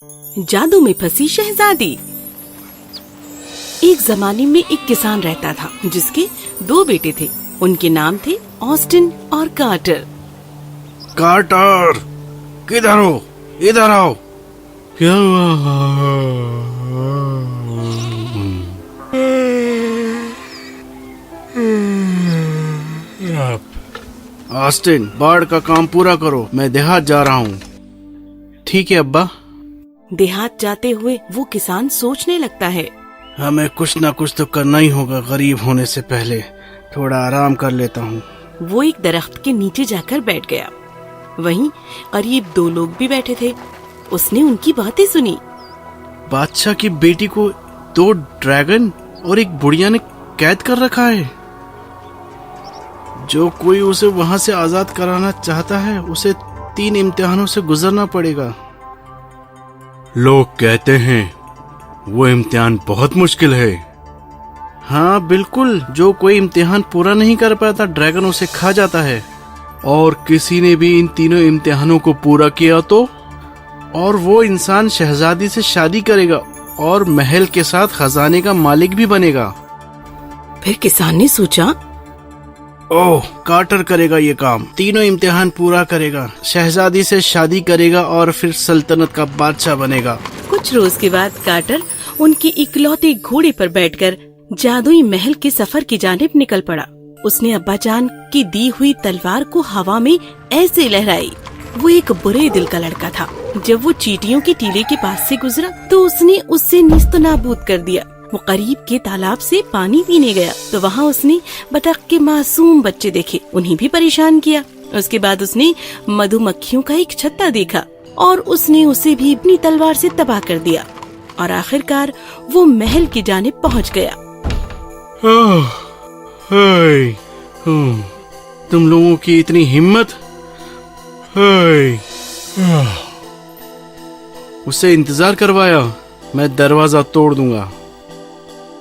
जादू में फंसी शहजादी। एक जमाने में एक किसान रहता था जिसके 2 बेटे थे। उनके नाम थे ऑस्टिन और कार्टर। कार्टर, किधर हो? इधर आओ। क्या हुआ? ऑस्टिन, बाढ़ का काम पूरा करो, मैं देहात जा रहा हूँ। ठीक है अब्बा। देहात जाते हुए वो किसान सोचने लगता है, हमें कुछ ना कुछ तो करना ही होगा। गरीब होने से पहले थोड़ा आराम कर लेता हूँ। वो एक दरख्त के नीचे जाकर बैठ गया। वहीं करीब 2 लोग भी बैठे थे। उसने उनकी बातें सुनी। बादशाह की बेटी को 2 ड्रैगन और एक बुढ़िया ने कैद कर रखा है। जो कोई उसे वहां से आजाद कराना चाहता है उसे 3 इम्तिहानों से गुजरना पड़ेगा। लोग कहते हैं वो इम्तिहान बहुत मुश्किल है। हाँ बिल्कुल, जो कोई इम्तिहान पूरा नहीं कर पाता ड्रैगन उसे खा जाता है। और किसी ने भी इन 3 इम्तिहानों को पूरा किया तो और वो इंसान शहजादी से शादी करेगा और महल के साथ खजाने का मालिक भी बनेगा। फिर किसान ने सोचा, ओह, कार्टर करेगा ये काम। 3 इम्तिहान पूरा करेगा, शहजादी से शादी करेगा और फिर सल्तनत का बादशाह बनेगा। कुछ रोज के बाद कार्टर उनके इकलौते घोड़े पर बैठकर जादुई महल के सफर की जानिब निकल पड़ा। उसने अब्बाजान की दी हुई तलवार को हवा में ऐसे लहराई। वो एक बुरे दिल का लड़का था। जब वो चींटियों के टीले के पास से गुजरा तो उसने उससे निस्तनाबूद कर दिया। वो करीब के तालाब से पानी पीने गया तो वहाँ उसने बतख के मासूम बच्चे देखे। उन्हें भी परेशान किया। उसके बाद उसने मधुमक्खियों का एक छत्ता देखा और उसने उसे भी अपनी तलवार से तबाह कर दिया। और आखिरकार वो महल की जानिब पहुँच गया। तुम लोगों की इतनी हिम्मत। उससे इंतजार करवाया, मैं दरवाजा तोड़ दूंगा।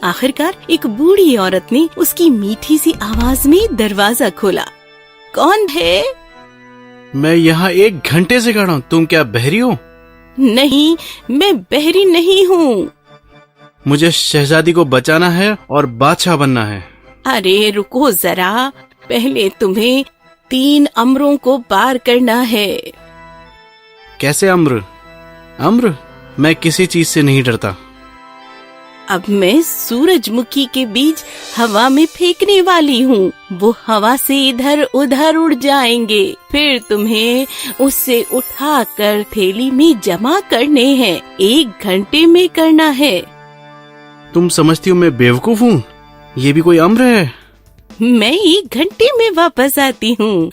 आखिरकार एक बूढ़ी औरत ने उसकी मीठी सी आवाज में दरवाजा खोला। कौन है? मैं यहाँ 1 घंटे से खड़ा हूँ। तुम क्या बहरी हो? नहीं, मैं बहरी नहीं हूँ। मुझे शहजादी को बचाना है और बादशाह बनना है। अरे रुको जरा, पहले तुम्हें 3 अम्रों को पार करना है। कैसे अम्र? अम्र? मैं किसी चीज से नहीं डरता। अब मैं सूरजमुखी के बीज हवा में फेंकने वाली हूँ। वो हवा से इधर उधर उड़ जाएंगे। फिर तुम्हें उससे उठाकर थैली में जमा करने हैं। 1 घंटे में करना है। तुम समझती हो मैं बेवकूफ हूँ? ये भी कोई अम्र है? मैं 1 घंटे में वापस आती हूँ।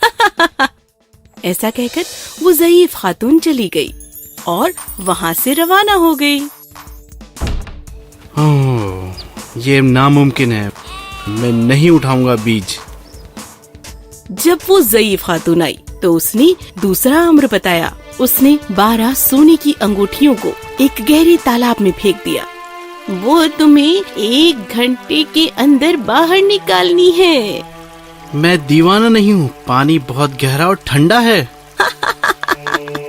ऐसा कहकर वो ज़ईफ खातून चली गई और वहाँ से रवाना हो गई। ये नामुमकिन है, मैं नहीं उठाऊंगा बीज। जब वो ज़ईफ खातून आई तो उसने दूसरा अम्र बताया। उसने 12 सोने की अंगूठियों को एक गहरे तालाब में फेंक दिया। वो तुम्हें 1 घंटे के अंदर बाहर निकालनी है। मैं दीवाना नहीं हूँ, पानी बहुत गहरा और ठंडा है।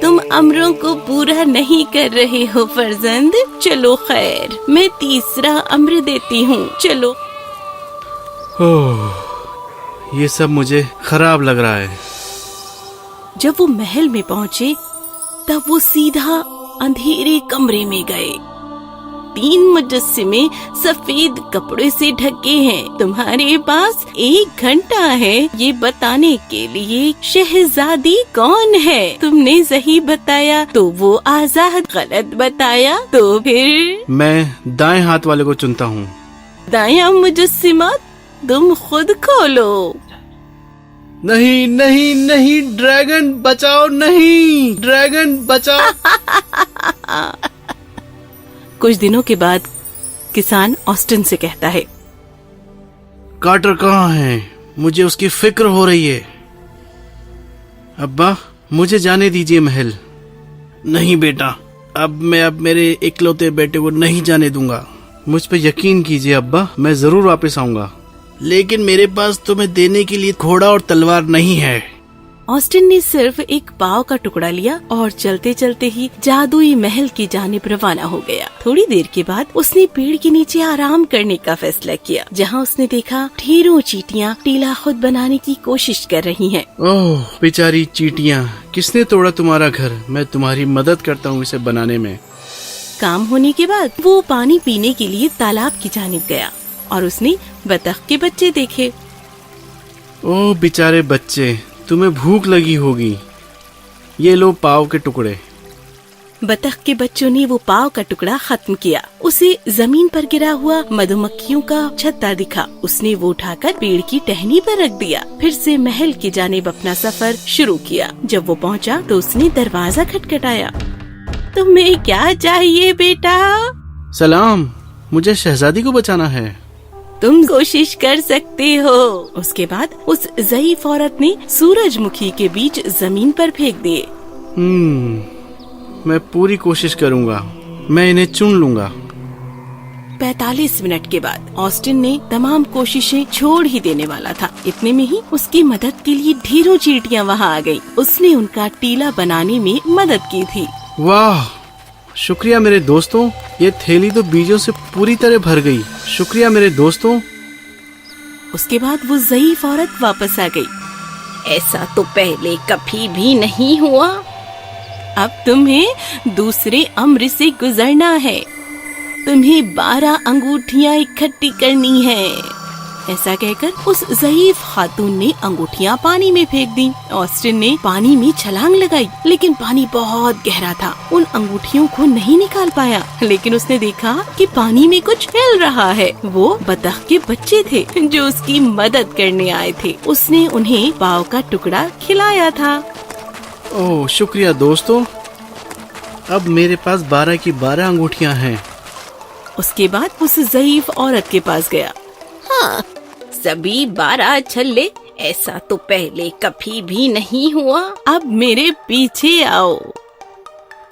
तुम अमरों को पूरा नहीं कर रहे हो फर्जंद। चलो खैर, मैं तीसरा अम्र देती हूँ। चलो। ये सब मुझे खराब लग रहा है। जब वो महल में पहुँचे तब वो सीधा अंधेरे कमरे में गए। 3 मुजस्सिमे सफेद कपड़े से ढके हैं। तुम्हारे पास 1 घंटा है ये बताने के लिए शहजादी कौन है। तुमने सही बताया तो वो आजाद, गलत बताया तो फिर? मैं दाएं हाथ वाले को चुनता हूँ। दायां मुजस्सिमा, तुम खुद खोलो। नहीं नहीं नहीं, ड्रैगन बचाओ, नहीं ड्रैगन बचाओ। कुछ दिनों के बाद किसान ऑस्टिन से कहता है, कार्टर कहाँ है? मुझे उसकी फिक्र हो रही है। अब्बा, मुझे जाने दीजिए महल। नहीं बेटा, अब मेरे इकलौते बेटे को नहीं जाने दूंगा। मुझ पे यकीन कीजिए अब्बा, मैं जरूर वापस आऊंगा। लेकिन मेरे पास तुम्हें देने के लिए घोड़ा और तलवार नहीं है। ऑस्टिन ने सिर्फ एक पाव का टुकड़ा लिया और चलते चलते ही जादुई महल की जानिब रवाना हो गया। थोड़ी देर के बाद उसने पेड़ के नीचे आराम करने का फैसला किया, जहाँ उसने देखा ढेरों चींटियां टीला खुद बनाने की कोशिश कर रही हैं। ओह बेचारी चींटियां, किसने तोड़ा तुम्हारा घर? मैं तुम्हारी मदद करता हूँ इसे बनाने में। काम होने के बाद वो पानी पीने के लिए तालाब की जानिब गया और उसने बतख के बच्चे देखे। ओह बेचारे बच्चे, तुम्हें भूख लगी होगी, ये लो पाव के टुकड़े। बतख के बच्चों ने वो पाव का टुकड़ा खत्म किया। उसे जमीन पर गिरा हुआ मधुमक्खियों का छत्ता दिखा। उसने वो उठाकर पेड़ की टहनी पर रख दिया। फिर से महल की जानिब अपना सफर शुरू किया। जब वो पहुंचा तो उसने दरवाजा खटखटाया। तुम्हें क्या चाहिए बेटा? सलाम, मुझे शहजादी को बचाना है। तुम कोशिश कर सकते हो। उसके बाद उस ज़ईफ औरत ने सूरजमुखी के बीज जमीन पर फेंक दिए। मैं पूरी कोशिश करूंगा, मैं इन्हें चुन लूंगा। 45 मिनट के बाद ऑस्टिन ने तमाम कोशिशें छोड़ ही देने वाला था। इतने में ही उसकी मदद के लिए ढेरों चींटियां वहां आ गईं। उसने उनका टीला बनाने में मदद की थी। वाह, शुक्रिया मेरे दोस्तों, ये थैली तो बीजों से पूरी तरह भर गई। शुक्रिया मेरे दोस्तों। उसके बाद वो ज़ईफ औरत वापस आ गई। ऐसा तो पहले कभी भी नहीं हुआ। अब तुम्हें दूसरे अम्र से गुजरना है। तुम्हें 12 अंगूठियां इकट्ठी करनी है। ऐसा कहकर उस ज़ईफ खातून ने अंगूठियां पानी में फेंक दी। ऑस्टिन ने पानी में छलांग लगाई, लेकिन पानी बहुत गहरा था। उन अंगूठियों को नहीं निकाल पाया, लेकिन उसने देखा कि पानी में कुछ हिल रहा है। वो बतख के बच्चे थे जो उसकी मदद करने आए थे। उसने उन्हें पाव का टुकड़ा खिलाया था। ओह शुक्रिया दोस्तों, अब मेरे पास 12 की 12 अंगूठियां हैं। उसके बाद उस ज़ईफ औरत के पास गया। हाँ, सभी 12 छल्ले, ऐसा तो पहले कभी भी नहीं हुआ। अब मेरे पीछे आओ।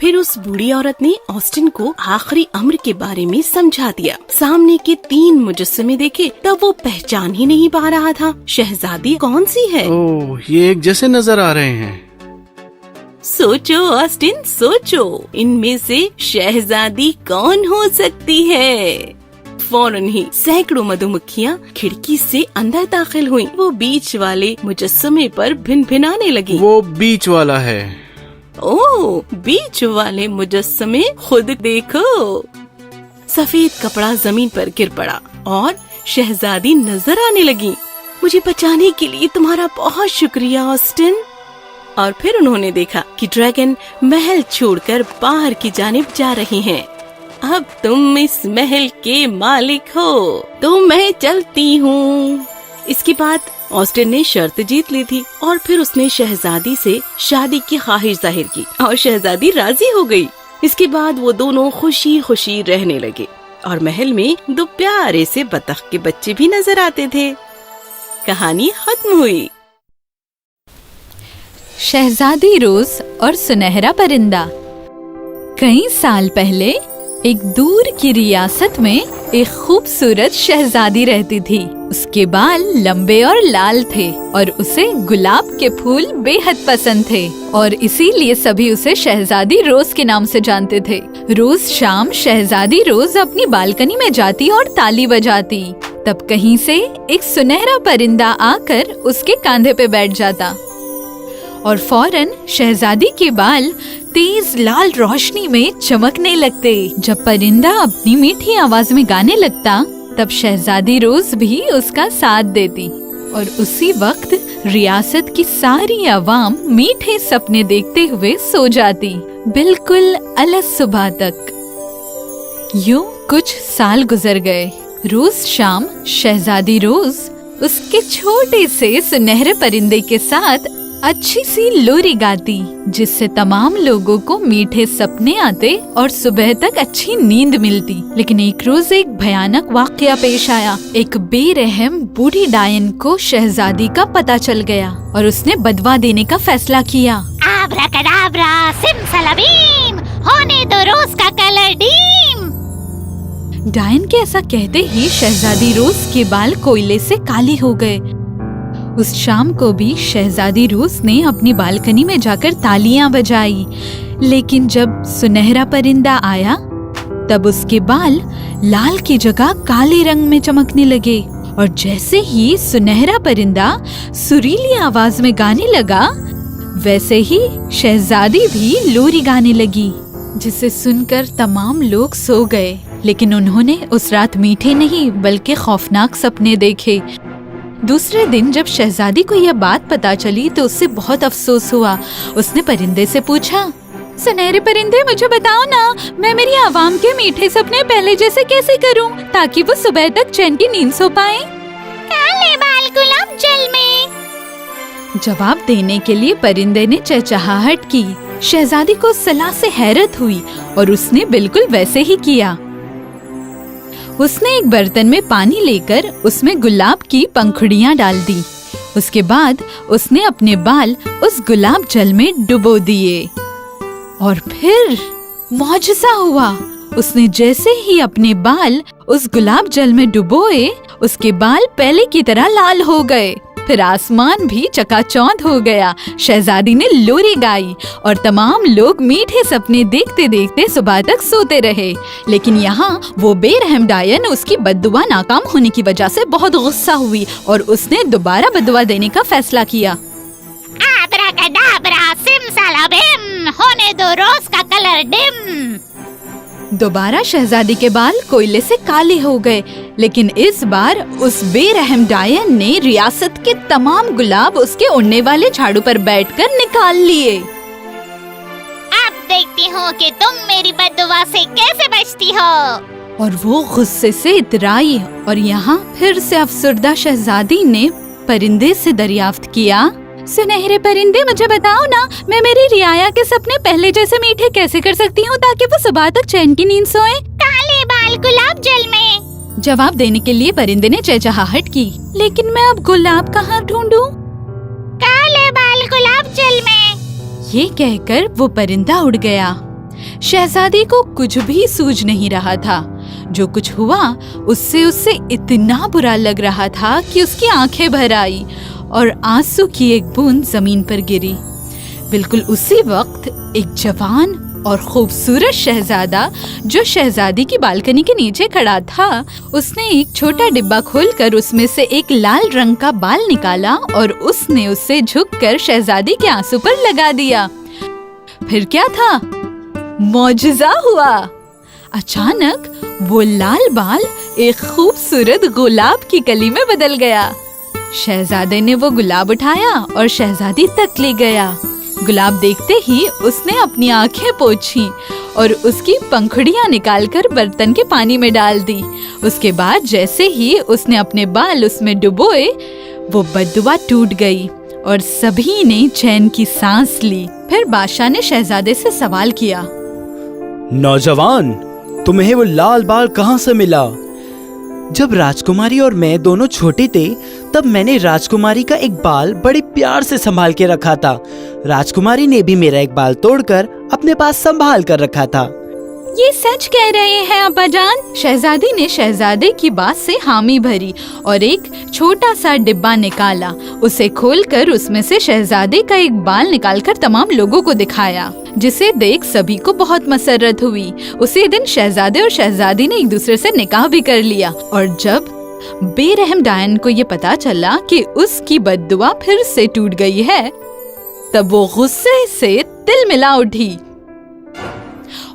फिर उस बूढ़ी औरत ने ऑस्टिन को आखिरी अम्र के बारे में समझा दिया। सामने के 3 मुजस्समे देखे तब वो पहचान ही नहीं पा रहा था। शहजादी कौन सी है? ओह, ये एक जैसे नजर आ रहे हैं। सोचो ऑस्टिन, सोचो, इनमें से शहजादी कौन हो सकती है? फौरन ही सैकड़ों मधुमक्खियां खिड़की से अंदर दाखिल हुईं। वो बीच वाले मुजस्समे पर भिनभिनाने लगी। वो बीच वाला है। ओह, बीच वाले मुजस्समे खुद देखो। सफेद कपड़ा जमीन पर गिर पड़ा और शहजादी नजर आने लगी। मुझे बचाने के लिए तुम्हारा बहुत शुक्रिया ऑस्टिन। और फिर उन्होंने देखा कि ड्रैगन महल छोड़कर बाहर की जानिब जा रहे हैं। अब तुम इस महल के मालिक हो, तो मैं चलती हूँ। इसके बाद ऑस्टिन ने शर्त जीत ली थी और फिर उसने शहजादी से शादी की ख्वाहिश जाहिर की और शहजादी राजी हो गई। इसके बाद वो दोनों खुशी खुशी रहने लगे और महल में 2 प्यारे से बतख के बच्चे भी नजर आते थे। कहानी खत्म हुई। शहजादी रोज और सुनहरा परिंदा। कई साल पहले एक दूर की रियासत में एक खूबसूरत शहजादी रहती थी। उसके बाल लंबे और लाल थे और उसे गुलाब के फूल बेहद पसंद थे और इसीलिए सभी उसे शहजादी रोज के नाम से जानते थे। रोज शाम शहजादी रोज अपनी बालकनी में जाती और ताली बजाती। तब कहीं से एक सुनहरा परिंदा आकर उसके कंधे पे बैठ जाता और फौरन शहजादी के बाल तेज लाल रोशनी में चमकने लगते। जब परिंदा अपनी मीठी आवाज में गाने लगता तब शहजादी रोज भी उसका साथ देती और उसी वक्त रियासत की सारी आवाम मीठे सपने देखते हुए सो जाती, बिल्कुल अलग सुबह तक। यूं कुछ साल गुजर गए। रोज शाम शहजादी रोज उसके छोटे से सुनहरे परिंदे के साथ अच्छी सी लोरी गाती, जिससे तमाम लोगों को मीठे सपने आते और सुबह तक अच्छी नींद मिलती। लेकिन एक रोज एक भयानक वाकया पेश आया। एक बेरहम बूढ़ी डायन को शहजादी का पता चल गया और उसने बदवा देने का फैसला किया। आब्राकडाब्रा, सिमसलाबीम, होने दो रोज का कलर डीम। डायन के ऐसा कहते ही शहजादी रोज के बाल कोयले से काले हो गए उस शाम को भी शहजादी रोज ने अपनी बालकनी में जाकर तालियां बजाई, लेकिन जब सुनहरा परिंदा आया तब उसके बाल लाल की जगह काले रंग में चमकने लगे। और जैसे ही सुनहरा परिंदा सुरीली आवाज में गाने लगा, वैसे ही शहजादी भी लोरी गाने लगी, जिसे सुनकर तमाम लोग सो गए। लेकिन उन्होंने उस रात मीठे नहीं बल्कि खौफनाक सपने देखे। दूसरे दिन जब शहजादी को यह बात पता चली तो उससे बहुत अफसोस हुआ। उसने परिंदे से पूछा, सुनहरे परिंदे, मुझे बताओ ना, मैं मेरी आवाम के मीठे सपने पहले जैसे कैसे करूं ताकि वो सुबह तक चैन की नींद सो पाए? काले बाल गुलाब जल में। जवाब देने के लिए परिंदे ने चहचहाहट की। शहजादी को सलाह से हैरत हुई और उसने बिल्कुल वैसे ही किया। उसने एक बर्तन में पानी लेकर उसमें गुलाब की पंखुड़ियां डाल दी। उसके बाद उसने अपने बाल उस गुलाब जल में डुबो दिए और फिर मौजज़ा हुआ। उसने जैसे ही अपने बाल उस गुलाब जल में डुबोए, उसके बाल पहले की तरह लाल हो गए। फिर आसमान भी चकाचौंध हो गया। शहजादी ने लोरी गाई और तमाम लोग मीठे सपने देखते देखते सुबह तक सोते रहे। लेकिन यहाँ वो बेरहम डायन उसकी बद्दुआ नाकाम होने की वजह से बहुत गुस्सा हुई और उसने दोबारा बद्दुआ देने का फैसला किया। आब्राकडाब्रा सिमसलाबिम, होने दो रोज का कलर डिम। दोबारा शहजादी के बाल कोयले से काले हो गए, लेकिन इस बार उस बेरहम डायन ने रियासत के तमाम गुलाब उसके उड़ने वाले झाड़ू पर बैठकर निकाल लिए। अब देखती हूँ कि तुम मेरी बद्दुआ से कैसे बचती हो। और वो गुस्से से इतराई और यहाँ फिर से अफसुर्दा शहजादी ने परिंदे से दरियाफ्त किया, सुनहरे परिंदे, मुझे बताओ ना, मैं मेरी रियाया के सपने पहले जैसे मीठे कैसे कर सकती हूँ ताकि वो सुबह तक चैन की नींद सोए? काले बाल गुलाब जल में। जवाब देने के लिए परिंदे ने चहचहाहट की, लेकिन मैं अब गुलाब कहाँ ढूंढूं? काले बाल गुलाब जल में। ये कहकर वो परिंदा उड़ गया। शहजादी को कुछ भी सूझ नहीं रहा था। जो कुछ हुआ उससे उसे इतना बुरा लग रहा था कि उसकी आंखें भर आई और आंसू की एक बूंद जमीन पर गिरी। बिल्कुल उसी वक्त एक जवान और खूबसूरत शहजादा जो शहजादी की बालकनी के नीचे खड़ा था, उसने एक छोटा डिब्बा खोलकर उसमें से एक लाल रंग का बाल निकाला और उसने उससे झुककर शहजादी के आंसू पर लगा दिया। फिर क्या था? मौजज़ा हुआ। अचानक वो लाल बाल एक खूबसूरत गुलाब की कली में बदल गया। शहजादे ने वो गुलाब उठाया और शहजादी तक ले गया। गुलाब देखते ही उसने अपनी आंखें पोंछी और उसकी पंखुड़ियां निकालकर बर्तन के पानी में डाल दी। उसके बाद जैसे ही उसने अपने बाल उसमें डुबोए, वो बद्दुआ टूट गई और सभी ने चैन की सांस ली। फिर बादशाह ने शहजादे से सवाल किया, नौजवान, तुम्हें वो लाल बाल कहाँ से मिला? जब राजकुमारी और मैं दोनों छोटे थे तब मैंने राजकुमारी का एक बाल बड़े प्यार से संभाल के रखा था। राजकुमारी ने भी मेरा एक बाल तोड़कर अपने पास संभाल कर रखा था। ये सच कह रहे हैं अब्बाजान? शहजादी ने शहजादे की बात से हामी भरी और एक छोटा सा डिब्बा निकाला। उसे खोलकर उसमें से शहजादे का एक बाल निकालकर तमाम लोगों को दिखाया, जिसे देख सभी को बहुत मसरत हुई। उसी दिन शहजादे और शहजादी ने एक दूसरे से निकाह भी कर लिया। और जब बेरहम डायन को ये पता चला कि उसकी बद्दुआ फिर से टूट गई है, तब वो गुस्से से तिलमिला उठी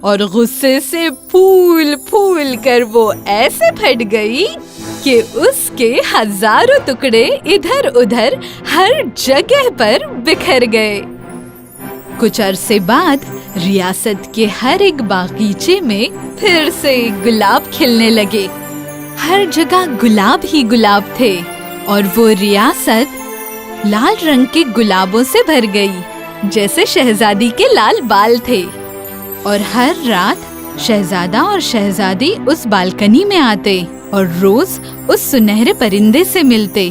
और गुस्से से फूल फूल कर वो ऐसे फट गई कि उसके हजारों टुकड़े इधर उधर हर जगह पर बिखर गए। कुछ अरसे बाद रियासत के हर एक बागीचे में फिर से गुलाब खिलने लगे। हर जगह गुलाब ही गुलाब थे और वो रियासत लाल रंग के गुलाबों से भर गई, जैसे शहजादी के लाल बाल थे। और हर रात शहजादा और शहजादी उस बालकनी में आते और रोज उस सुनहरे परिंदे से मिलते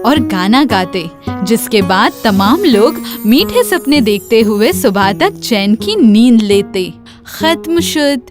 और गाना गाते, जिसके बाद तमाम लोग मीठे सपने देखते हुए सुबह तक चैन की नींद लेते। खत्म शुद।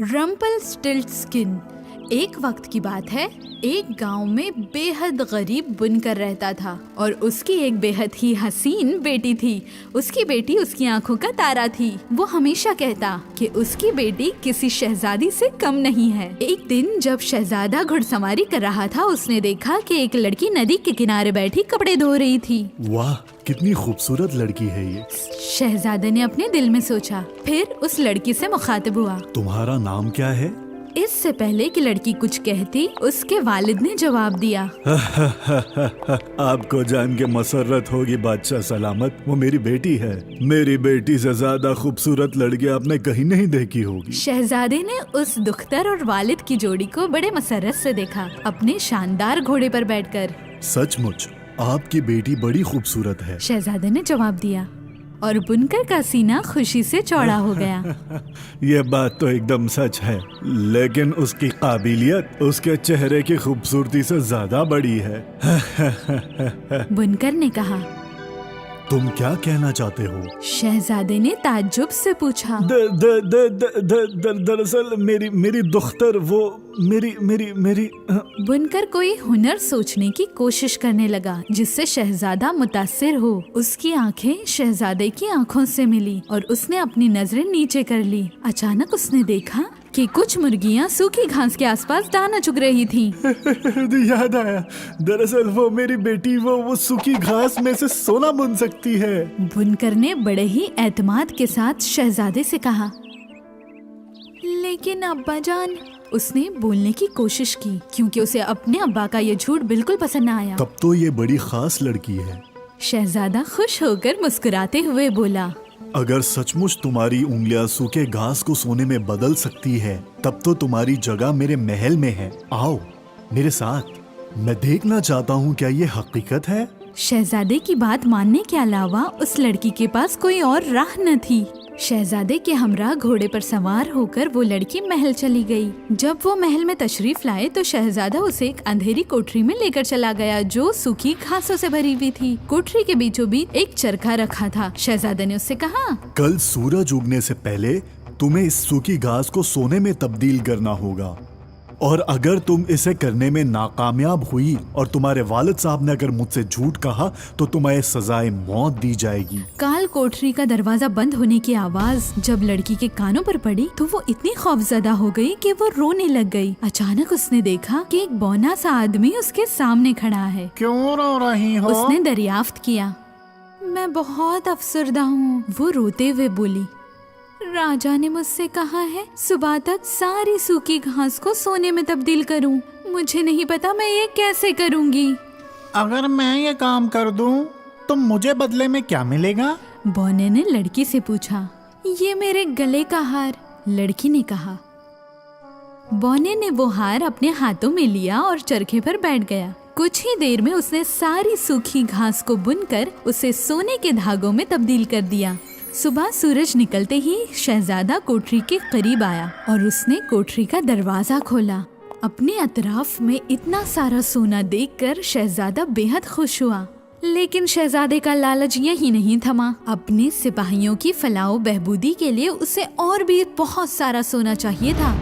रम्पलस्टिल्टस्किन। एक वक्त की बात है, एक गांव में बेहद गरीब बुनकर रहता था और उसकी एक बेहद ही हसीन बेटी थी। उसकी बेटी उसकी आंखों का तारा थी। वो हमेशा कहता कि उसकी बेटी किसी शहजादी से कम नहीं है। एक दिन जब शहजादा घुड़सवारी कर रहा था, उसने देखा कि एक लड़की नदी के किनारे बैठी कपड़े धो रही थी। वाह, कितनी खूबसूरत लड़की है ये। शहजादे ने अपने दिल में सोचा। फिर उस लड़की से मुखातिब हुआ। तुम्हारा नाम क्या है? इस इससे पहले कि लड़की कुछ कहती, उसके वालिद ने जवाब दिया, आपको जान के मसरत होगी बादशाह सलामत, वो मेरी बेटी है। मेरी बेटी से ज्यादा खूबसूरत लड़की आपने कहीं नहीं देखी होगी। शहजादे ने उस दुख्तर और वालिद की जोड़ी को बड़े मसरत से देखा, अपने शानदार घोड़े पर बैठकर। सचमुच आपकी बेटी बड़ी खूबसूरत है, शहजादे ने जवाब दिया, और बुनकर का सीना खुशी से चौड़ा हो गया। ये बात तो एकदम सच है, लेकिन उसकी काबिलियत उसके चेहरे की खूबसूरती से ज्यादा बड़ी है। बुनकर ने कहा। तुम क्या कहना चाहते हो? शहजादे ने ताज्जुब से पूछा। दरअसल मेरी दुख्तर वो मेरी बुनकर कोई हुनर सोचने की कोशिश करने लगा जिससे शहजादा मुतासिर हो। उसकी आंखें शहजादे की आंखों से मिली और उसने अपनी नजरें नीचे कर ली। अचानक उसने देखा कि कुछ मुर्गियां सूखी घास के आसपास दाना चुग रही थीं। याद आया, दरअसल वो मेरी बेटी वो सूखी घास में से सोना बुन सकती है। बुनकर ने बड़े ही एतमाद के साथ शहजादे से कहा। लेकिन अब्बा जान, उसने बोलने की कोशिश की क्योंकि उसे अपने अब्बा का ये झूठ बिल्कुल पसंद न आया। तब तो ये बड़ी खास लड़की है। शहजादा खुश होकर मुस्कुराते हुए बोला, अगर सचमुच तुम्हारी उंगलियां सूखे घास को सोने में बदल सकती है, तब तो तुम्हारी जगह मेरे महल में है। आओ मेरे साथ, मैं देखना चाहता हूँ क्या ये हकीकत है। शहजादे की बात मानने के अलावा उस लड़की के पास कोई और राह न थी। शहजादे के हमरा घोड़े पर सवार होकर वो लड़की महल चली गई। जब वो महल में तशरीफ लाए तो शहजादा उसे एक अंधेरी कोठरी में लेकर चला गया जो सूखी घासों से भरी हुई थी। कोठरी के बीचों बीच एक चरखा रखा था। शहजादे ने उससे कहा, कल सूरज उगने से पहले तुम्हें इस सूखी घास को सोने में तब्दील करना होगा, और अगर तुम इसे करने में नाकामयाब हुई और तुम्हारे वालिद साहब ने अगर मुझसे झूठ कहा तो तुम्हें सजाए मौत दी जाएगी। काल कोठरी का दरवाजा बंद होने की आवाज जब लड़की के कानों पर पड़ी तो वो इतनी खौफजदा हो गई कि वो रोने लग गई। अचानक उसने देखा कि एक बौना सा आदमी उसके सामने खड़ा है। क्यों रो रही हो? उसने दरियाफ्त किया। मैं बहुत अफसरदा हूँ, वो रोते हुए बोली। राजा ने मुझसे कहा है सुबह तक सारी सूखी घास को सोने में तब्दील करूं। मुझे नहीं पता मैं ये कैसे करूंगी। अगर मैं ये काम कर दूं तो मुझे बदले में क्या मिलेगा? बौने ने लड़की से पूछा। ये मेरे गले का हार, लड़की ने कहा। बौने ने वो हार अपने हाथों में लिया और चरखे पर बैठ गया। कुछ ही देर में उसने सारी सूखी घास को बुनकर उसे सोने के धागों में तब्दील कर दिया। सुबह सूरज निकलते ही शहजादा कोठरी के करीब आया और उसने कोठरी का दरवाजा खोला। अपने अतराफ में इतना सारा सोना देखकर शहजादा बेहद खुश हुआ। लेकिन शहजादे का लालच यही नहीं थमा। अपने सिपाहियों की फलाह बहबूदी के लिए उसे और भी बहुत सारा सोना चाहिए था।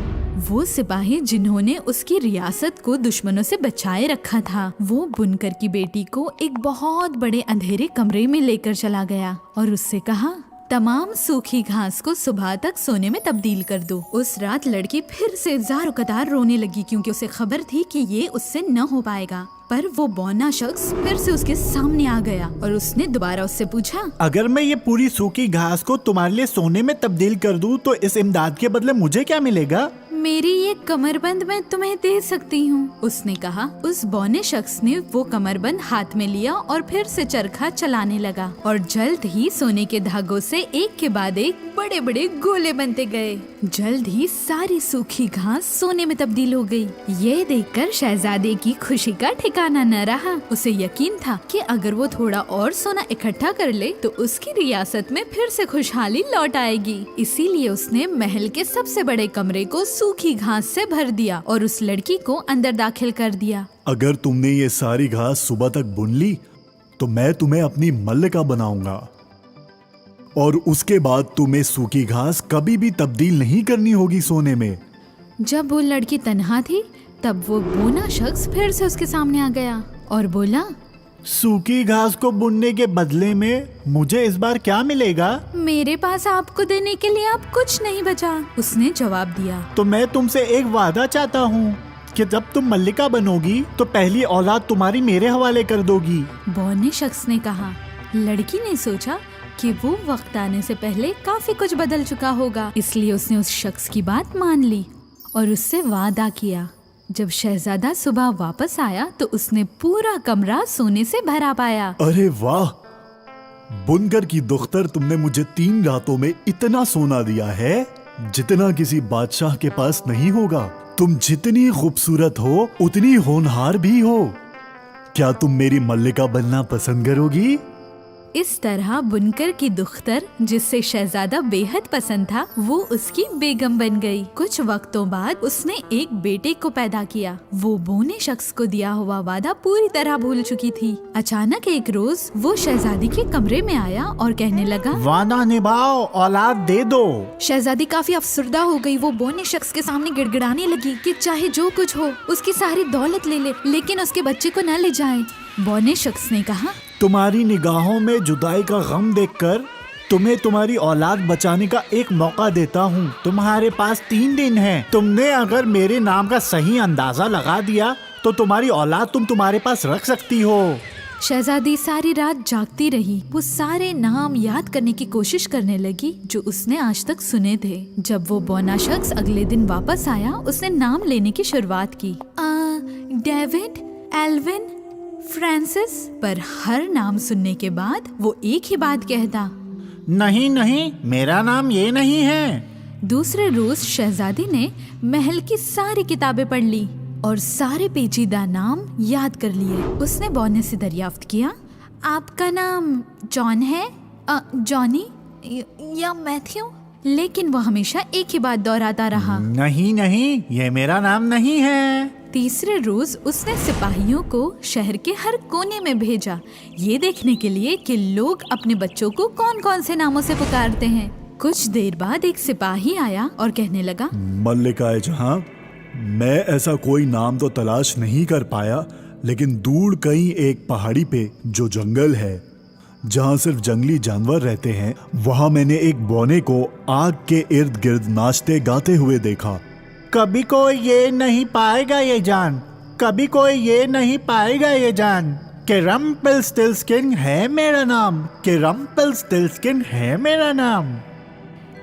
वो सिपाही जिन्होंने उसकी रियासत को दुश्मनों से बचाए रखा था, वो बुनकर की बेटी को एक बहुत बड़े अंधेरे कमरे में लेकर चला गया और उससे कहा, तमाम सूखी घास को सुबह तक सोने में तब्दील कर दो। उस रात लड़की फिर से ज़ारो कतार रोने लगी क्योंकि उसे खबर थी कि ये उससे न हो पाएगा। पर वो बौना शख्स फिर से उसके सामने आ गया और उसने दोबारा उससे पूछा, अगर मैं ये पूरी सूखी घास को तुम्हारे लिए सोने में तब्दील कर दूं तो इस इमदाद के बदले मुझे क्या मिलेगा? मेरी ये कमरबंद मैं तुम्हें दे सकती हूँ, उसने कहा। उस बौने शख्स ने वो कमरबंद हाथ में लिया और फिर से चरखा चलाने लगा और जल्द ही सोने के धागों से एक के बाद एक बड़े बड़े गोले बनते गए। जल्द ही सारी सूखी घास सोने में तब्दील हो गई। ये देखकर शहजादे की खुशी का ठिकाना न रहा। उसे यकीन था कि अगर वो थोड़ा और सोना इकट्ठा कर ले तो उसकी रियासत में फिर से खुशहाली लौट आएगी। इसीलिए उसने महल के सबसे बड़े कमरे को सूखी घास से भर दिया और उस लड़की को अंदर दाखिल कर दिया। अगर तुमने ये सारी घास सुबह तक बुन ली तो मैं तुम्हें अपनी मल्लिका बनाऊंगा और उसके बाद तुम्हें सूखी घास कभी भी तब्दील नहीं करनी होगी सोने में। जब वो लड़की तन्हा थी तब वो बौना शख्स फिर से उसके सामने आ गया और बोला, सूखी घास को बुनने के बदले में मुझे इस बार क्या मिलेगा? मेरे पास आपको देने के लिए अब कुछ नहीं बचा, उसने जवाब दिया। तो मैं तुमसे एक वादा चाहता हूँ कि जब तुम मल्लिका बनोगी तो पहली औलाद तुम्हारी मेरे हवाले कर दोगी। बौने शख्स ने कहा। लड़की ने सोचा कि वो वक्त आने से पहले काफी कुछ बदल चुका होगा, इसलिए उसने उस शख्स की बात मान ली और उससे वादा किया। जब शहजादा सुबह वापस आया तो उसने पूरा कमरा सोने से भरा पाया। अरे वाह, बुनकर की दुख्तर, तुमने मुझे 3 रातों में इतना सोना दिया है जितना किसी बादशाह के पास नहीं होगा। तुम जितनी खूबसूरत हो उतनी होनहार भी हो। क्या तुम मेरी मल्लिका बनना पसंद करोगी? इस तरह बुनकर की दुख्तर, जिससे शहजादा बेहद पसंद था, वो उसकी बेगम बन गई। कुछ वक्तों बाद उसने एक बेटे को पैदा किया। वो बोने शख्स को दिया हुआ वादा पूरी तरह भूल चुकी थी। अचानक एक रोज वो शहजादी के कमरे में आया और कहने लगा, वादा निभाओ, औलाद दे दो। शहजादी काफी अफसरदा हो गई। वो बोने शख्स के सामने गिड़गिड़ाने लगी कि चाहे जो कुछ हो उसकी सारी दौलत ले ले, लेकिन उसके बच्चे को न ले जाए। बोने शख्स ने कहा, तुम्हारी निगाहों में जुदाई का गम देखकर तुम्हें तुम्हारी औलाद बचाने का एक मौका देता हूँ। तुम्हारे पास 3 दिन हैं। तुमने अगर मेरे नाम का सही अंदाजा लगा दिया तो तुम्हारी औलाद तुम तुम्हारे पास रख सकती हो। शहजादी सारी रात जागती रही। वो सारे नाम याद करने की कोशिश करने लगी जो उसने आज तक सुने थे। जब वो बौना शख्स अगले दिन वापस आया, उसने नाम लेने की शुरुआत की। David, Elvin, Francis. पर हर नाम सुनने के बाद वो एक ही बात कहता, नहीं नहीं, मेरा नाम ये नहीं है। दूसरे रोज शहजादी ने महल की सारी किताबें पढ़ ली और सारे पेचीदा नाम याद कर लिए। उसने बौने से दरियाफ्त किया, आपका नाम जॉन है? जॉनी या मैथ्यू? लेकिन वो हमेशा एक ही बात दोहराता रहा, नहीं नहीं, ये मेरा नाम नहीं है। तीसरे रोज उसने सिपाहियों को शहर के हर कोने में भेजा, ये देखने के लिए कि लोग अपने बच्चों को कौन कौन से नामों से पुकारते हैं। कुछ देर बाद एक सिपाही आया और कहने लगा, मल्लिकाए जहां, मैं ऐसा कोई नाम तो तलाश नहीं कर पाया, लेकिन दूर कहीं एक पहाड़ी पे जो जंगल है जहां सिर्फ जंगली जानवर रहते हैं, वहां मैंने एक बौने को आग के इर्द गिर्द नाचते गाते हुए देखा। कभी कोई ये नहीं पाएगा ये जान, कभी कोई ये नहीं पाएगा ये जान कि रम्पल्स्टिल्टस्किन है मेरा नाम, कि रम्पल्स्टिल्टस्किन है मेरा नाम।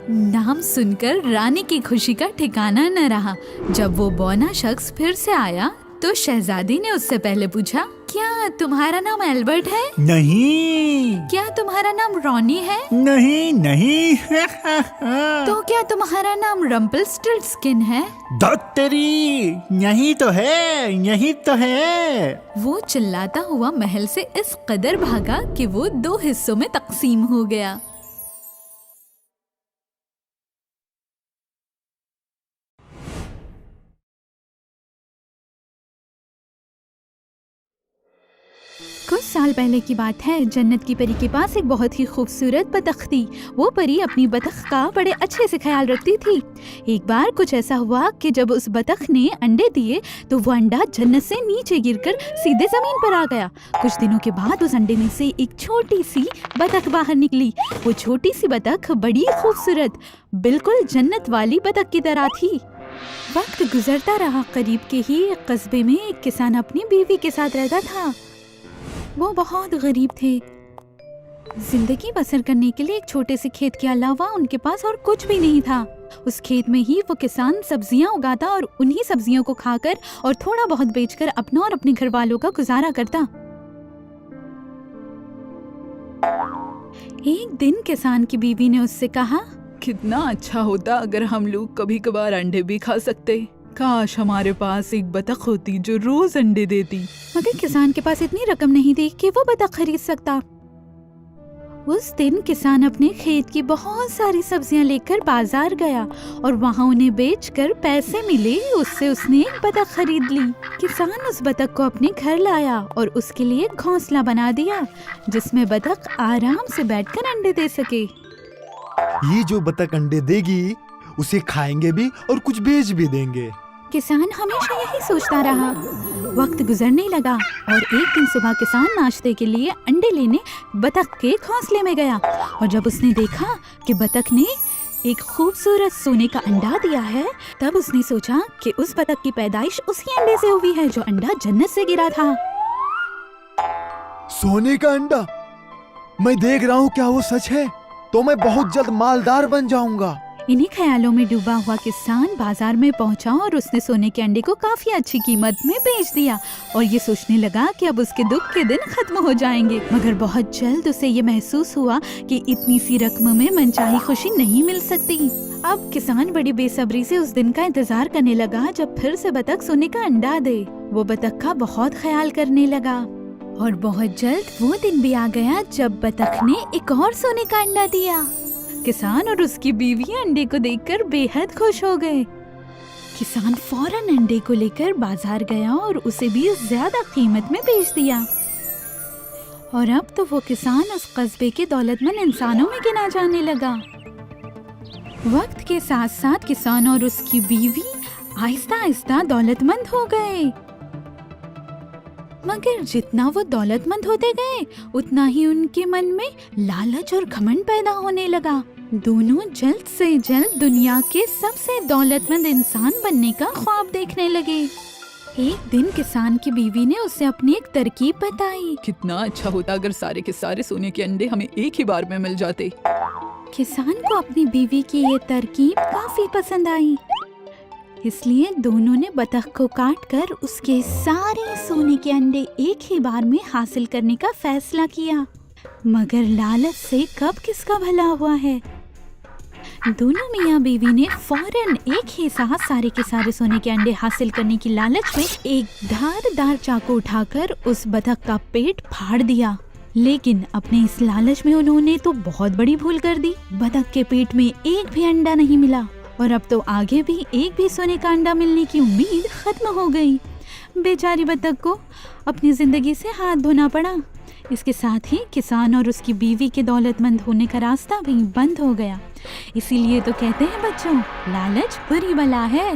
नाम सुनकर रानी की खुशी का ठिकाना न रहा। जब वो बौना शख्स फिर से आया तो शहजादी ने उससे पहले पूछा, क्या तुम्हारा नाम एल्बर्ट है? नहीं। क्या तुम्हारा नाम रॉनी है? नहीं नहीं। तो क्या तुम्हारा नाम रम्पल्स्टिल्टस्किन है? तेरी, यही तो है, यही तो है। वो चिल्लाता हुआ महल से इस कदर भागा कि वो 2 हिस्सों में तकसीम हो गया। कुछ साल पहले की बात है। जन्नत की परी के पास एक बहुत ही खूबसूरत बतख थी। वो परी अपनी बतख का बड़े अच्छे से ख्याल रखती थी। एक बार कुछ ऐसा हुआ कि जब उस बतख ने अंडे दिए तो वो अंडा जन्नत से नीचे गिरकर सीधे जमीन पर आ गया। कुछ दिनों के बाद उस अंडे में से एक छोटी सी बतख बाहर निकली। वो छोटी सी बतख बड़ी खूबसूरत, बिल्कुल जन्नत वाली बतख की तरह थी। वक्त गुजरता रहा। करीब के ही एक कस्बे में एक किसान अपनी बीवी के साथ रहता था। वो बहुत गरीब थे। जिंदगी बसर करने के लिए एक छोटे से खेत के अलावा उनके पास और कुछ भी नहीं था। उस खेत में ही वो किसान सब्जियां उगाता और उन्हीं सब्जियों को खाकर और थोड़ा बहुत बेचकर अपना और अपने घर वालों का गुजारा करता। एक दिन किसान की बीवी ने उससे कहा, कितना अच्छा होता अगर हम लोग कभी कभार अंडे भी खा सकते। काश हमारे पास एक बतख होती जो रोज अंडे देती। मगर किसान के पास इतनी रकम नहीं थी कि वो बतख खरीद सकता। उस दिन किसान अपने खेत की बहुत सारी सब्जियां लेकर बाजार गया और वहां उन्हें बेचकर पैसे मिले। उससे उसने एक बतख खरीद ली। किसान उस बतख को अपने घर लाया और उसके लिए घोंसला बना दिया जिसमें बतख आराम से बैठकर अंडे दे सके। ये जो बतख अंडे देगी उसे खाएंगे भी और कुछ बेच भी देंगे। किसान हमेशा यही सोचता रहा। वक्त गुजरने लगा और एक दिन सुबह किसान नाश्ते के लिए अंडे लेने बतख के घोंसले में गया और जब उसने देखा कि बतख ने एक खूबसूरत सोने का अंडा दिया है, तब उसने सोचा कि उस बतख की पैदाइश उसी अंडे से हुई है जो अंडा जन्नत से गिरा था। सोने का अंडा? मैं देख रहा हूँ, क्या वो सच है? तो मैं बहुत जल्द मालदार बन जाऊंगा। इन्हीं ख्यालों में डूबा हुआ किसान बाजार में पहुंचा और उसने सोने के अंडे को काफी अच्छी कीमत में बेच दिया और ये सोचने लगा कि अब उसके दुख के दिन खत्म हो जाएंगे। मगर बहुत जल्द उसे ये महसूस हुआ कि इतनी सी रकम में मनचाही खुशी नहीं मिल सकती। अब किसान बड़ी बेसब्री से उस दिन का इंतजार करने लगा जब फिर से बतख सोने का अंडा दे। वो बतख का बहुत ख्याल करने लगा और बहुत जल्द वो दिन भी आ गया जब बतख ने एक और सोने का अंडा दिया। किसान और उसकी बीवी अंडे को देखकर बेहद खुश हो गए। किसान फौरन अंडे को लेकर बाजार गया और उसे भी ज्यादा कीमत में बेच दिया। और अब तो वो किसान उस कस्बे के दौलतमंद इंसानों में गिना जाने लगा। वक्त के साथ साथ किसान और उसकी बीवी आहिस्ता आहिस्ता दौलतमंद हो गए। मगर जितना वो दौलतमंद होते गए उतना ही उनके मन में लालच और घमंड पैदा होने लगा। दोनों जल्द से जल्द दुनिया के सबसे दौलतमंद इंसान बनने का ख्वाब देखने लगे। एक दिन किसान की बीवी ने उसे अपनी एक तरकीब बताई। कितना अच्छा होता अगर सारे के सारे सोने के अंडे हमें एक ही बार में मिल जाते। किसान को अपनी बीवी की ये तरकीब काफी पसंद आई, इसलिए दोनों ने बतख को काटकर उसके सारे सोने के अंडे एक ही बार में हासिल करने का फैसला किया। मगर लालच से कब किसका भला हुआ है। दोनों मियाँ बीवी ने फौरन एक ही साथ सारे के सारे सोने के अंडे हासिल करने की लालच में एक धारदार चाकू उठाकर उस बतख का पेट फाड़ दिया। लेकिन अपने इस लालच में उन्होंने तो बहुत बड़ी भूल कर दी। बतख के पेट में एक भी अंडा नहीं मिला और अब तो आगे भी एक भी सोने का अंडा मिलने की उम्मीद खत्म हो गई। बेचारी बतख को अपनी जिंदगी से हाथ धोना पड़ा। इसके साथ ही किसान और उसकी बीवी के दौलतमंद होने का रास्ता भी बंद हो गया। इसीलिए तो कहते हैं बच्चों, लालच बुरी बला है।